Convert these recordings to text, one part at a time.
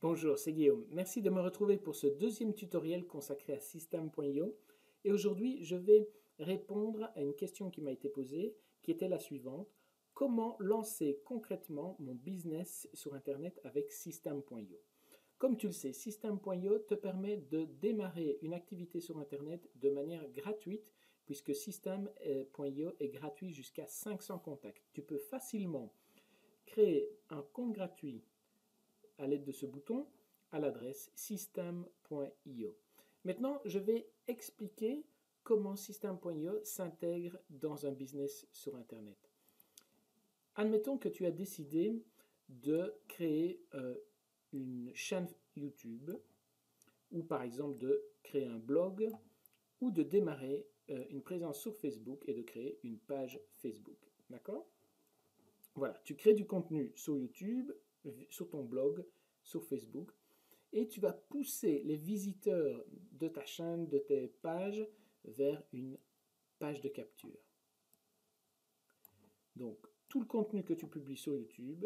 Bonjour, c'est Guillaume. Merci de me retrouver pour ce deuxième tutoriel consacré à System.io. Et aujourd'hui, je vais répondre à une question qui m'a été posée, qui était la suivante. Comment lancer concrètement mon business sur Internet avec System.io? Comme tu le sais, System.io te permet de démarrer une activité sur Internet de manière gratuite, puisque System.io est gratuit jusqu'à 500 contacts. Tu peux facilement créer un compte gratuit à l'aide de ce bouton à l'adresse system.io. Maintenant, je vais expliquer comment System.io s'intègre dans un business sur Internet. Admettons que tu as décidé de créer une chaîne YouTube ou par exemple de créer un blog ou de démarrer une présence sur Facebook et de créer une page Facebook. D'accord? Voilà, tu crées du contenu sur YouTube, sur ton blog, sur Facebook, et tu vas pousser les visiteurs de ta chaîne, de tes pages, vers une page de capture. Donc, tout le contenu que tu publies sur YouTube,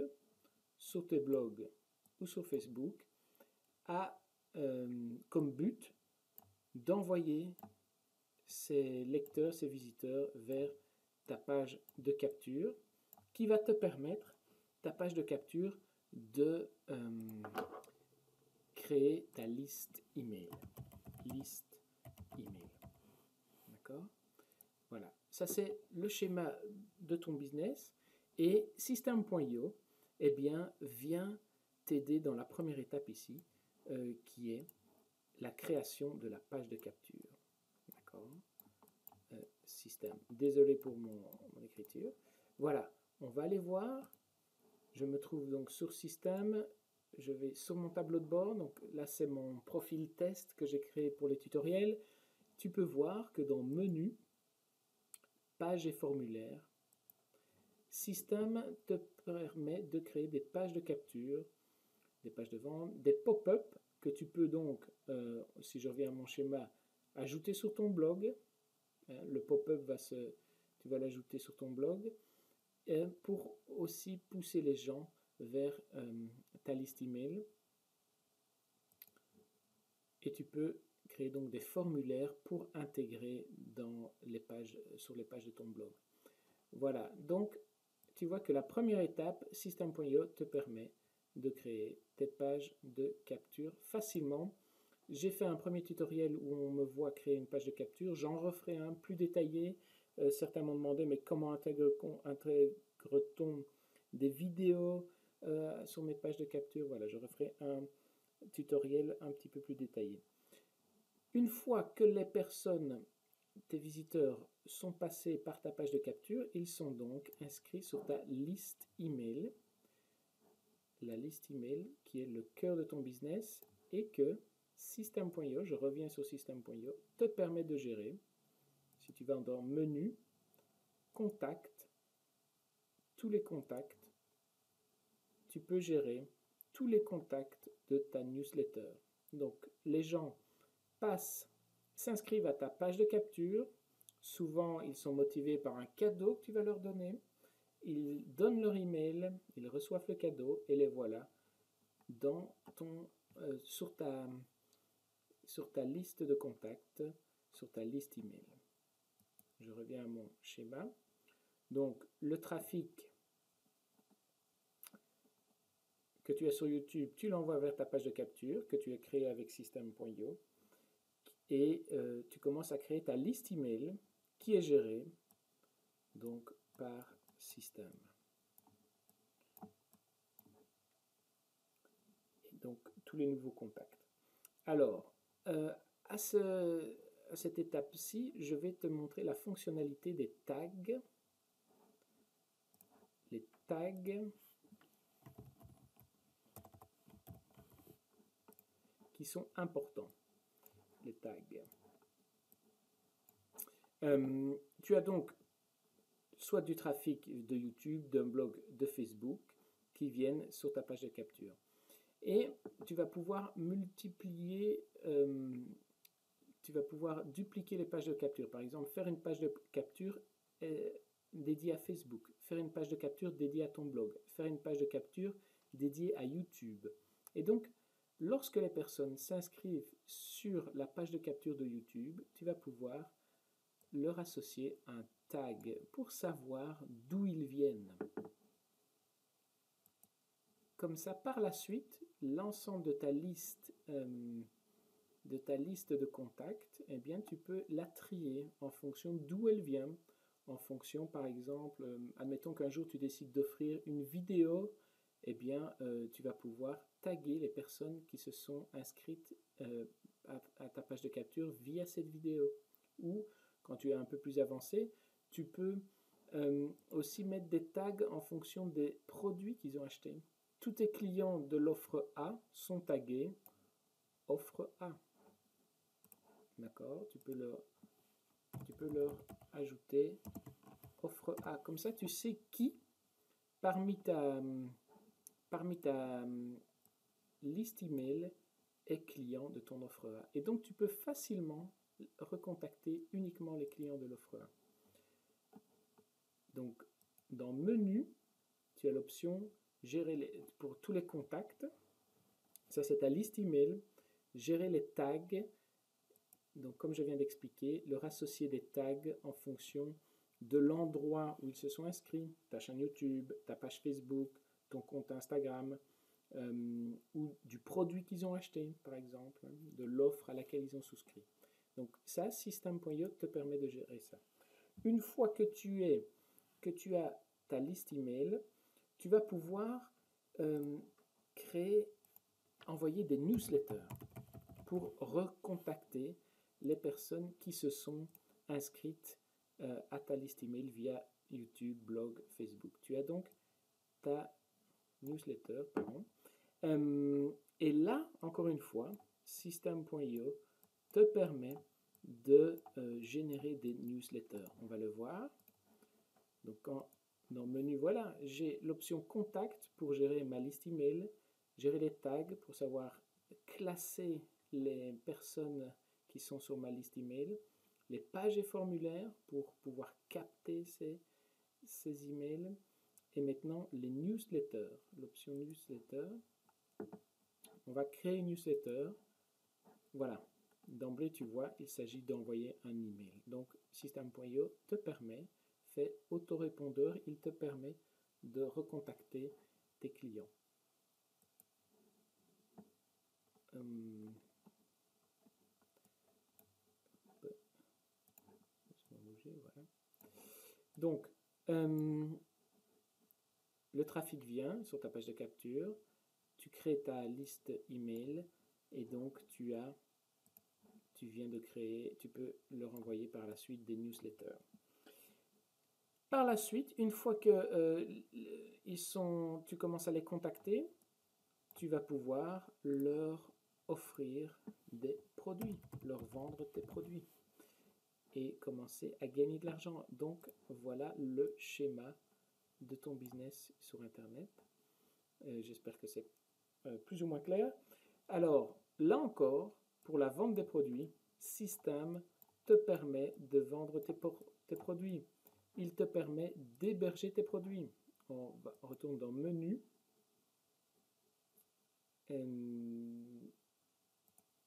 sur tes blogs ou sur Facebook, a comme but d'envoyer ces lecteurs, ces visiteurs vers ta page de capture, qui va te permettre, ta page de capture, de créer ta liste email. Liste email. D'accord? Voilà. Ça, c'est le schéma de ton business. Et System.io, eh bien, vient t'aider dans la première étape ici, qui est la création de la page de capture. D'accord? Système. Désolé pour mon écriture. Voilà. On va aller voir. Je me trouve donc sur Système. Je vais sur mon tableau de bord. Donc là, c'est mon profil test que j'ai créé pour les tutoriels. Tu peux voir que dans Menu, Pages et formulaires, Système te permet de créer des pages de capture, des pages de vente, des pop-up que tu peux donc, si je reviens à mon schéma, ajouter sur ton blog. Le pop-up tu vas l'ajouter sur ton blog pour aussi pousser les gens vers ta liste email. Et tu peux créer donc des formulaires pour intégrer sur les pages de ton blog. Voilà, donc tu vois que la première étape, System.io te permet de créer tes pages de capture facilement. J'ai fait un premier tutoriel où on me voit créer une page de capture. J'en referai un plus détaillé. Certains m'ont demandé, mais comment intègre-t-on des vidéos sur mes pages de capture? Voilà, je referai un tutoriel un petit peu plus détaillé. Une fois que les personnes, tes visiteurs, sont passés par ta page de capture, ils sont donc inscrits sur ta liste email, la liste email qui est le cœur de ton business et que System.io, je reviens sur System.io, te permet de gérer. Si tu vas dans Menu, Contact, tous les contacts, tu peux gérer tous les contacts de ta newsletter. Donc les gens s'inscrivent à ta page de capture. Souvent, ils sont motivés par un cadeau que tu vas leur donner. Ils donnent leur email, ils reçoivent le cadeau et les voilà sur ta liste de contacts, sur ta liste email. Je reviens à mon schéma. Donc, le trafic que tu as sur YouTube, tu l'envoies vers ta page de capture que tu as créée avec System.io. Et tu commences à créer ta liste email qui est gérée donc par System. Et donc tous les nouveaux contacts. Alors, à cette étape-ci, je vais te montrer la fonctionnalité des tags. Les tags qui sont importants. Les tags. Tu as donc soit du trafic de YouTube, d'un blog, de Facebook qui viennent sur ta page de capture. Et tu vas pouvoir dupliquer les pages de capture. Par exemple, faire une page de capture dédiée à Facebook, faire une page de capture dédiée à ton blog, faire une page de capture dédiée à YouTube. Et donc, lorsque les personnes s'inscrivent sur la page de capture de YouTube, tu vas pouvoir leur associer un tag pour savoir d'où ils viennent. Comme ça, par la suite, l'ensemble de ta liste de contacts, eh bien, tu peux la trier en fonction d'où elle vient. En fonction, par exemple, admettons qu'un jour tu décides d'offrir une vidéo, eh bien, tu vas pouvoir taguer les personnes qui se sont inscrites à ta page de capture via cette vidéo. Ou, quand tu es un peu plus avancé, tu peux aussi mettre des tags en fonction des produits qu'ils ont achetés. Tous tes clients de l'offre A sont tagués offre A. D'accord? Tu peux leur ajouter offre A. Comme ça, tu sais qui, parmi ta liste email, est client de ton offre A. Et donc, tu peux facilement recontacter uniquement les clients de l'offre A. Donc, dans Menu, tu as l'option Gérer pour tous les contacts. Ça, c'est ta liste email. Gérer les tags. Donc, comme je viens d'expliquer, leur associer des tags en fonction de l'endroit où ils se sont inscrits, ta chaîne YouTube, ta page Facebook, ton compte Instagram, ou du produit qu'ils ont acheté, par exemple, de l'offre à laquelle ils ont souscrit. Donc ça, System.io te permet de gérer ça. Une fois que tu as ta liste email, tu vas pouvoir envoyer des newsletters pour recontacter les personnes qui se sont inscrites à ta liste email via YouTube, blog, Facebook. Tu as donc ta newsletter, pardon. Et là, encore une fois, System.io te permet de générer des newsletters. On va le voir. Donc, dans le menu, voilà, j'ai l'option Contact pour gérer ma liste email, gérer les tags pour savoir classer les personnes qui sont sur ma liste email, les pages et formulaires pour pouvoir capter ces emails, et maintenant les newsletters, l'option newsletter. On va créer une newsletter. Voilà, d'emblée tu vois, il s'agit d'envoyer un email. Donc System.io te permet, fait autorépondeur, il te permet de recontacter tes clients. Voilà. Donc, le trafic vient sur ta page de capture, tu crées ta liste email et donc tu viens de créer, tu peux leur envoyer par la suite des newsletters. Par la suite, une fois que tu commences à les contacter, tu vas pouvoir leur offrir des produits, leur vendre tes produits et commencer à gagner de l'argent. Donc voilà le schéma de ton business sur Internet. J'espère que c'est plus ou moins clair. Alors, là encore, pour la vente des produits, System te permet de vendre tes produits. Il te permet d'héberger tes produits. On retourne dans Menu.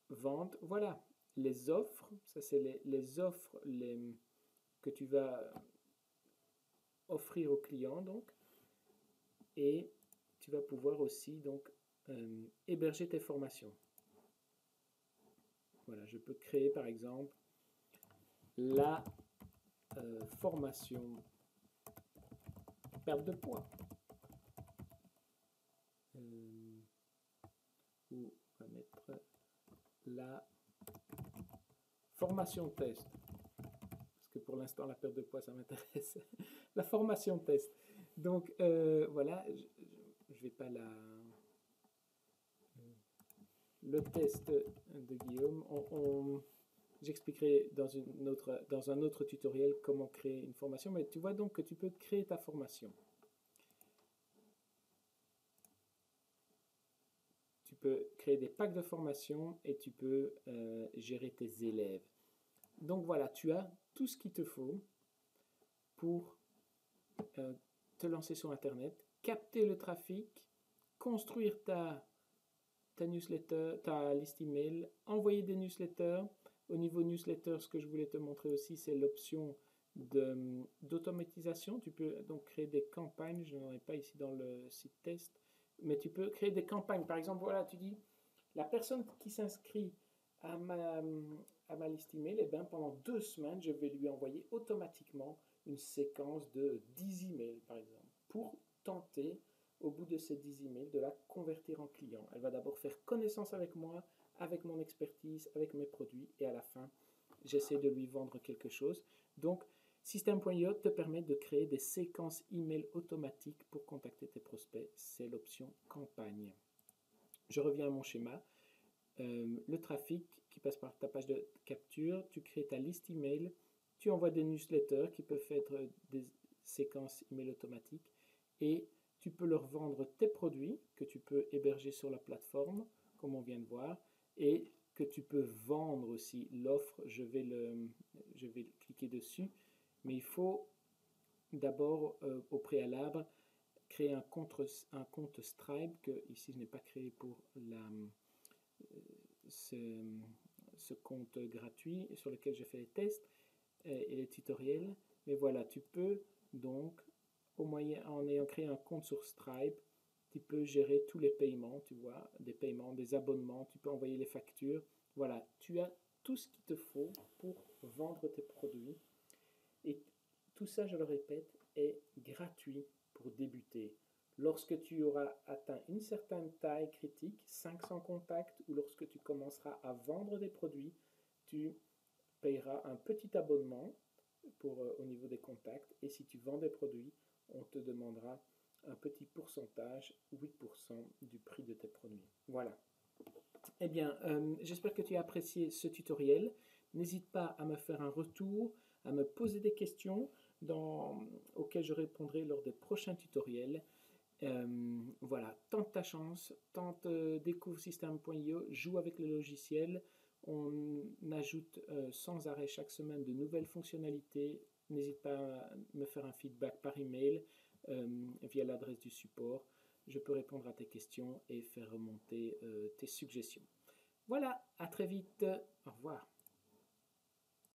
Vente, voilà. Les offres, ça c'est les offres que tu vas offrir aux clients, donc. Et tu vas pouvoir aussi donc héberger tes formations. Voilà, je peux créer par exemple la formation perte de poids. Ou on va mettre la formation test. Parce que pour l'instant, la perte de poids, ça m'intéresse. La formation test. Donc, voilà, je vais pas le test de Guillaume. J'expliquerai dans un autre tutoriel comment créer une formation, mais tu vois donc que tu peux créer ta formation. Tu peux créer des packs de formation et tu peux gérer tes élèves. Donc voilà, tu as tout ce qu'il te faut pour te lancer sur Internet, capter le trafic, construire ta ta newsletter, ta liste email, envoyer des newsletters. Au niveau newsletter, ce que je voulais te montrer aussi, c'est l'option d'automatisation. Tu peux donc créer des campagnes. Je n'en ai pas ici dans le site test, mais tu peux créer des campagnes. Par exemple, voilà, tu dis, la personne qui s'inscrit à ma liste email, eh bien, pendant 2 semaines, je vais lui envoyer automatiquement une séquence de 10 emails, par exemple, pour tenter, au bout de ces 10 emails, de la convertir en client. Elle va d'abord faire connaissance avec moi, avec mon expertise, avec mes produits, et à la fin, j'essaie de lui vendre quelque chose. Donc, System.io te permet de créer des séquences email automatiques pour contacter tes prospects. C'est l'option campagne. Je reviens à mon schéma. Le trafic qui passe par ta page de capture, tu crées ta liste email, tu envoies des newsletters qui peuvent être des séquences email automatiques et tu peux leur vendre tes produits que tu peux héberger sur la plateforme, comme on vient de voir, et que tu peux vendre aussi. L'offre, je vais cliquer dessus, mais il faut d'abord au préalable créer un compte Stripe que ici je n'ai pas créé pour ce compte gratuit sur lequel je fais les tests et les tutoriels. Mais voilà, tu peux donc, en ayant créé un compte sur Stripe, tu peux gérer tous les paiements, tu vois, des paiements, des abonnements, tu peux envoyer les factures. Voilà, tu as tout ce qu'il te faut pour vendre tes produits. Et tout ça, je le répète, est gratuit pour débuter. Lorsque tu auras atteint une certaine taille critique, 500 contacts, ou lorsque tu commenceras à vendre des produits, tu payeras un petit abonnement au niveau des contacts. Et si tu vends des produits, on te demandera un petit pourcentage, 8% du prix de tes produits. Voilà. Eh bien, j'espère que tu as apprécié ce tutoriel. N'hésite pas à me faire un retour, à me poser des questions auxquelles je répondrai lors des prochains tutoriels. Voilà, tente ta chance, découvre System.io, joue avec le logiciel. On ajoute sans arrêt chaque semaine de nouvelles fonctionnalités. N'hésite pas à me faire un feedback par email via l'adresse du support. Je peux répondre à tes questions et faire remonter tes suggestions. Voilà, à très vite. Au revoir.